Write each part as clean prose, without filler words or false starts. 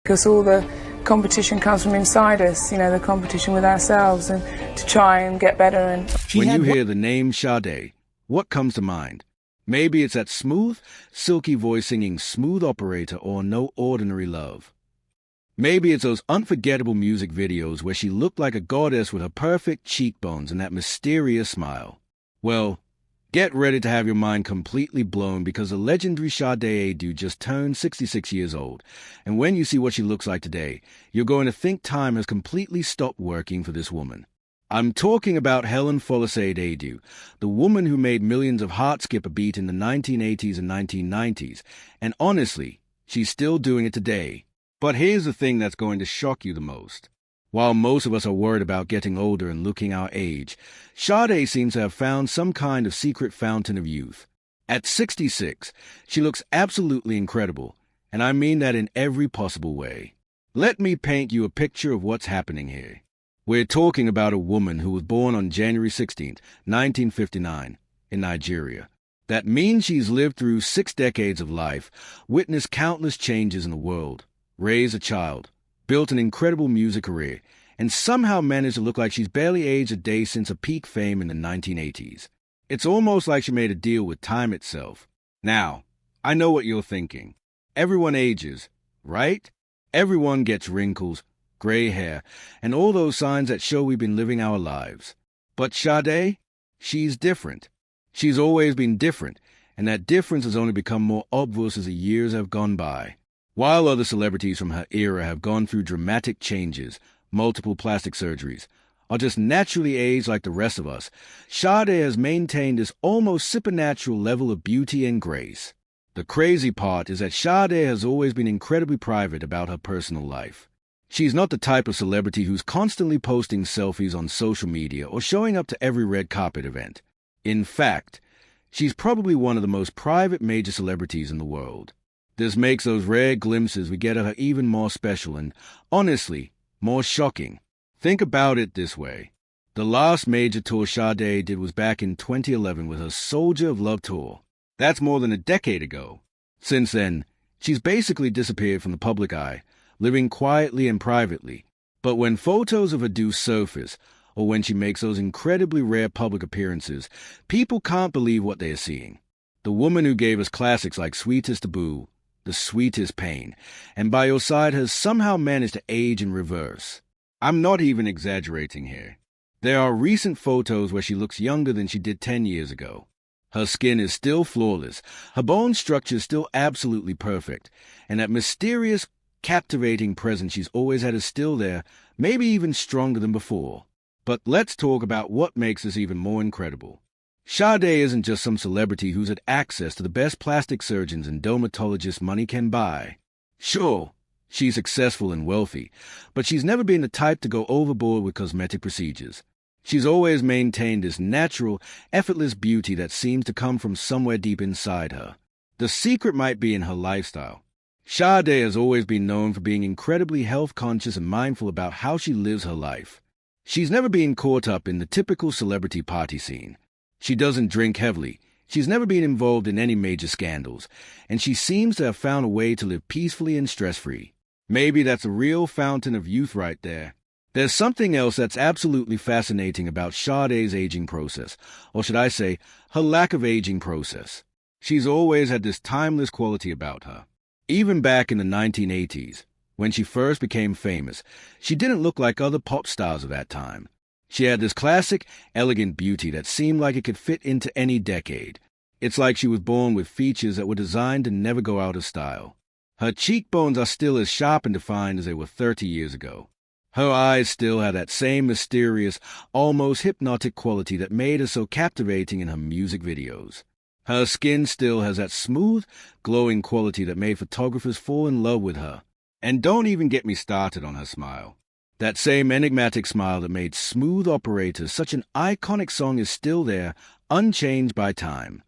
Because all the competition comes from inside us, you know, the competition with ourselves, and to try and get better. And when you hear the name Sade, what comes to mind? Maybe it's that smooth, silky voice singing Smooth Operator or No Ordinary Love. Maybe it's those unforgettable music videos where she looked like a goddess with her perfect cheekbones and that mysterious smile. Well, get ready to have your mind completely blown because the legendary Sade Adu just turned 66 years old. And when you see what she looks like today, you're going to think time has completely stopped working for this woman. I'm talking about Helen Folasade Adu, the woman who made millions of hearts skip a beat in the 1980s and 1990s. And honestly, she's still doing it today. But here's the thing that's going to shock you the most. While most of us are worried about getting older and looking our age, Sade seems to have found some kind of secret fountain of youth. At 66, she looks absolutely incredible, and I mean that in every possible way. Let me paint you a picture of what's happening here. We're talking about a woman who was born on January 16, 1959, in Nigeria. That means she's lived through 6 decades of life, witnessed countless changes in the world, raised a child, built an incredible music career, and somehow managed to look like she's barely aged a day since her peak fame in the 1980s. It's almost like she made a deal with time itself. Now, I know what you're thinking. Everyone ages, right? Everyone gets wrinkles, gray hair, and all those signs that show we've been living our lives. But Sade, she's different. She's always been different, and that difference has only become more obvious as the years have gone by. While other celebrities from her era have gone through dramatic changes, multiple plastic surgeries, or just naturally aged like the rest of us, Sade has maintained this almost supernatural level of beauty and grace. The crazy part is that Sade has always been incredibly private about her personal life. She's not the type of celebrity who's constantly posting selfies on social media or showing up to every red carpet event. In fact, she's probably one of the most private major celebrities in the world. This makes those rare glimpses we get of her even more special and, honestly, more shocking. Think about it this way. The last major tour Sade did was back in 2011 with her Soldier of Love tour. That's more than a decade ago. Since then, she's basically disappeared from the public eye, living quietly and privately. But when photos of her do surface, or when she makes those incredibly rare public appearances, people can't believe what they are seeing. The woman who gave us classics like Sweetest Taboo, The Sweetest Pain, and By Your Side has somehow managed to age in reverse. I'm not even exaggerating here. There are recent photos where she looks younger than she did 10 years ago. Her skin is still flawless, her bone structure is still absolutely perfect, and that mysterious, captivating presence she's always had is still there, maybe even stronger than before. But let's talk about what makes this even more incredible. Sade isn't just some celebrity who's had access to the best plastic surgeons and dermatologists money can buy. Sure, she's successful and wealthy, but she's never been the type to go overboard with cosmetic procedures. She's always maintained this natural, effortless beauty that seems to come from somewhere deep inside her. The secret might be in her lifestyle. Sade has always been known for being incredibly health-conscious and mindful about how she lives her life. She's never been caught up in the typical celebrity party scene. She doesn't drink heavily, she's never been involved in any major scandals, and she seems to have found a way to live peacefully and stress-free. Maybe that's a real fountain of youth right there. There's something else that's absolutely fascinating about Sade's aging process, or should I say, her lack of aging process. She's always had this timeless quality about her. Even back in the 1980s, when she first became famous, she didn't look like other pop stars of that time. She had this classic, elegant beauty that seemed like it could fit into any decade. It's like she was born with features that were designed to never go out of style. Her cheekbones are still as sharp and defined as they were 30 years ago. Her eyes still have that same mysterious, almost hypnotic quality that made her so captivating in her music videos. Her skin still has that smooth, glowing quality that made photographers fall in love with her. And don't even get me started on her smile. That same enigmatic smile that made Smooth Operator such an iconic song is still there, unchanged by time.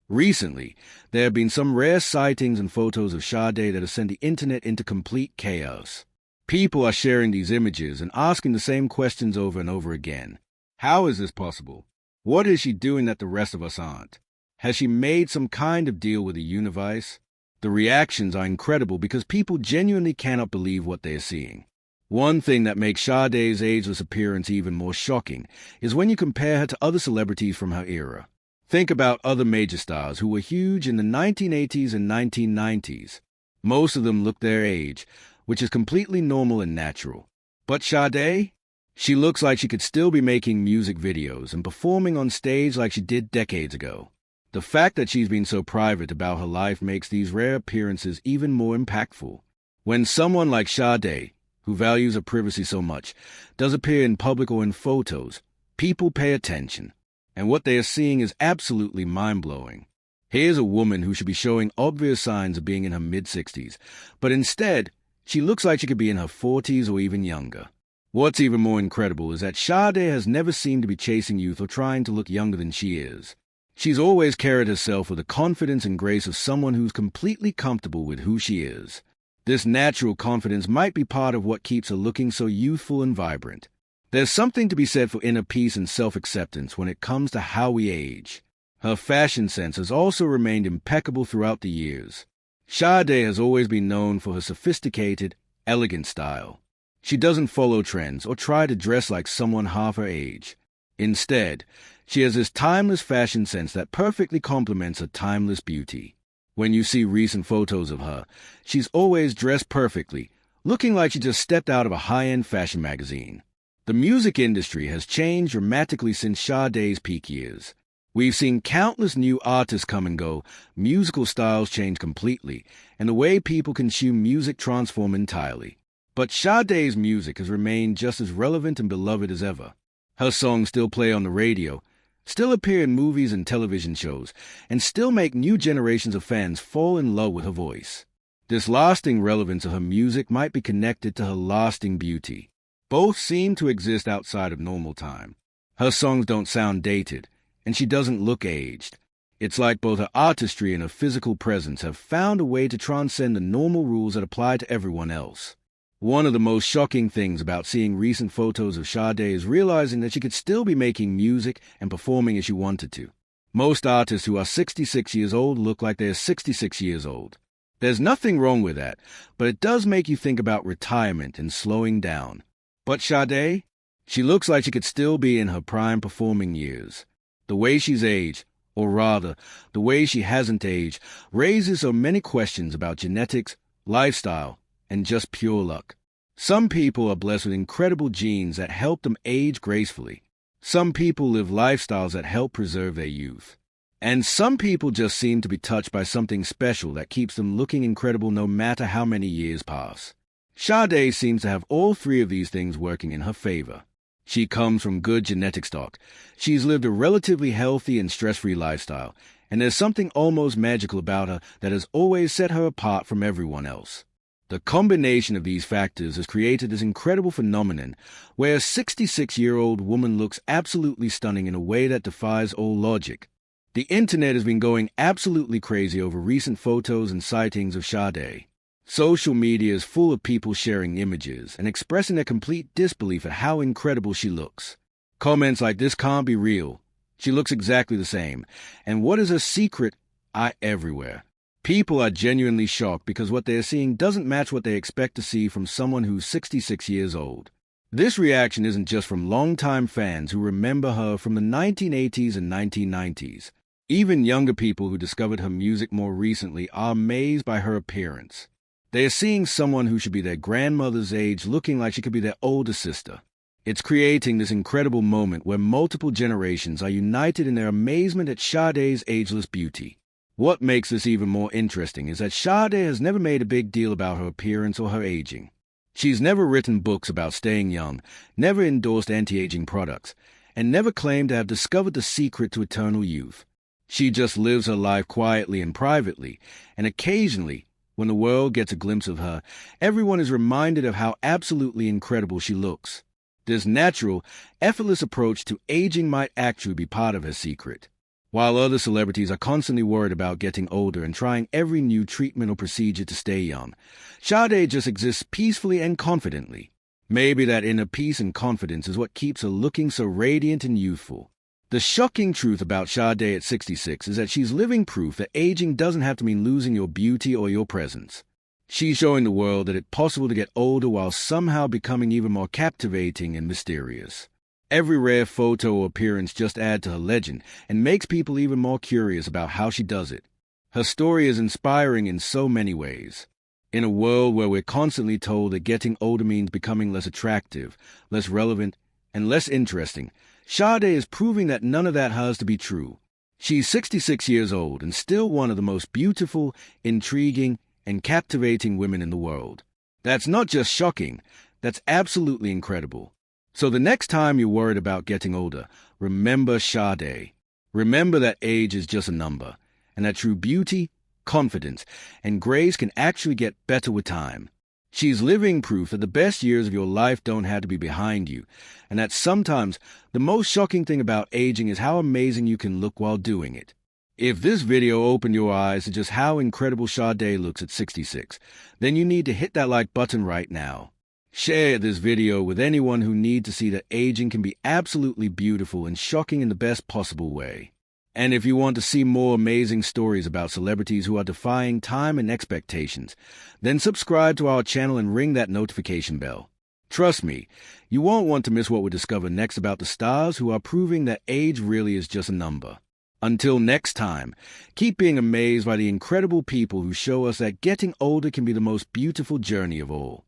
Recently, there have been some rare sightings and photos of Sade that have sent the internet into complete chaos. People are sharing these images and asking the same questions over and over again. How is this possible? What is she doing that the rest of us aren't? Has she made some kind of deal with the universe? The reactions are incredible because people genuinely cannot believe what they are seeing. One thing that makes Sade's ageless appearance even more shocking is when you compare her to other celebrities from her era. Think about other major stars who were huge in the 1980s and 1990s. Most of them look their age, which is completely normal and natural. But Sade? She looks like she could still be making music videos and performing on stage like she did decades ago. The fact that she's been so private about her life makes these rare appearances even more impactful. When someone like Sade, who values her privacy so much, does appear in public or in photos, people pay attention, and what they are seeing is absolutely mind-blowing. Here's a woman who should be showing obvious signs of being in her mid-60s, but instead, she looks like she could be in her 40s or even younger. What's even more incredible is that Sade has never seemed to be chasing youth or trying to look younger than she is. She's always carried herself with the confidence and grace of someone who's completely comfortable with who she is. This natural confidence might be part of what keeps her looking so youthful and vibrant. There's something to be said for inner peace and self-acceptance when it comes to how we age. Her fashion sense has also remained impeccable throughout the years. Sade has always been known for her sophisticated, elegant style. She doesn't follow trends or try to dress like someone half her age. Instead, she has this timeless fashion sense that perfectly complements her timeless beauty. When you see recent photos of her, she's always dressed perfectly, looking like she just stepped out of a high-end fashion magazine. The music industry has changed dramatically since Sade's peak years. We've seen countless new artists come and go, musical styles change completely, and the way people consume music transform entirely. But Sade's music has remained just as relevant and beloved as ever. Her songs still play on the radio, still appear in movies and television shows, and still make new generations of fans fall in love with her voice. This lasting relevance of her music might be connected to her lasting beauty. Both seem to exist outside of normal time. Her songs don't sound dated, and she doesn't look aged. It's like both her artistry and her physical presence have found a way to transcend the normal rules that apply to everyone else. One of the most shocking things about seeing recent photos of Sade is realizing that she could still be making music and performing as she wanted to. Most artists who are 66 years old look like they're 66 years old. There's nothing wrong with that, but it does make you think about retirement and slowing down. But Sade? She looks like she could still be in her prime performing years. The way she's aged, or rather, the way she hasn't aged, raises so many questions about genetics, lifestyle, and just pure luck. Some people are blessed with incredible genes that help them age gracefully. Some people live lifestyles that help preserve their youth. And some people just seem to be touched by something special that keeps them looking incredible no matter how many years pass. Sade seems to have all three of these things working in her favor. She comes from good genetic stock. She's lived a relatively healthy and stress-free lifestyle, and there's something almost magical about her that has always set her apart from everyone else. The combination of these factors has created this incredible phenomenon where a 66-year-old woman looks absolutely stunning in a way that defies all logic. The internet has been going absolutely crazy over recent photos and sightings of Sade. Social media is full of people sharing images and expressing their complete disbelief at how incredible she looks. Comments like "this can't be real," "she looks exactly the same," and "what is her secret?" are everywhere. People are genuinely shocked because what they are seeing doesn't match what they expect to see from someone who's 66 years old. This reaction isn't just from longtime fans who remember her from the 1980s and 1990s. Even younger people who discovered her music more recently are amazed by her appearance. They are seeing someone who should be their grandmother's age looking like she could be their older sister. It's creating this incredible moment where multiple generations are united in their amazement at Sade's ageless beauty. What makes this even more interesting is that Sade has never made a big deal about her appearance or her aging. She's never written books about staying young, never endorsed anti-aging products, and never claimed to have discovered the secret to eternal youth. She just lives her life quietly and privately, and occasionally, when the world gets a glimpse of her, everyone is reminded of how absolutely incredible she looks. This natural, effortless approach to aging might actually be part of her secret. While other celebrities are constantly worried about getting older and trying every new treatment or procedure to stay young, Sade just exists peacefully and confidently. Maybe that inner peace and confidence is what keeps her looking so radiant and youthful. The shocking truth about Sade at 66 is that she's living proof that aging doesn't have to mean losing your beauty or your presence. She's showing the world that it's possible to get older while somehow becoming even more captivating and mysterious. Every rare photo or appearance just adds to her legend and makes people even more curious about how she does it. Her story is inspiring in so many ways. In a world where we're constantly told that getting older means becoming less attractive, less relevant, and less interesting, Sade is proving that none of that has to be true. She's 66 years old and still one of the most beautiful, intriguing, and captivating women in the world. That's not just shocking, that's absolutely incredible. So the next time you're worried about getting older, remember Sade. Remember that age is just a number, and that true beauty, confidence, and grace can actually get better with time. She's living proof that the best years of your life don't have to be behind you, and that sometimes the most shocking thing about aging is how amazing you can look while doing it. If this video opened your eyes to just how incredible Sade looks at 66, then you need to hit that like button right now. Share this video with anyone who needs to see that aging can be absolutely beautiful and shocking in the best possible way. And if you want to see more amazing stories about celebrities who are defying time and expectations, then subscribe to our channel and ring that notification bell. Trust me, you won't want to miss what we discover next about the stars who are proving that age really is just a number. Until next time, keep being amazed by the incredible people who show us that getting older can be the most beautiful journey of all.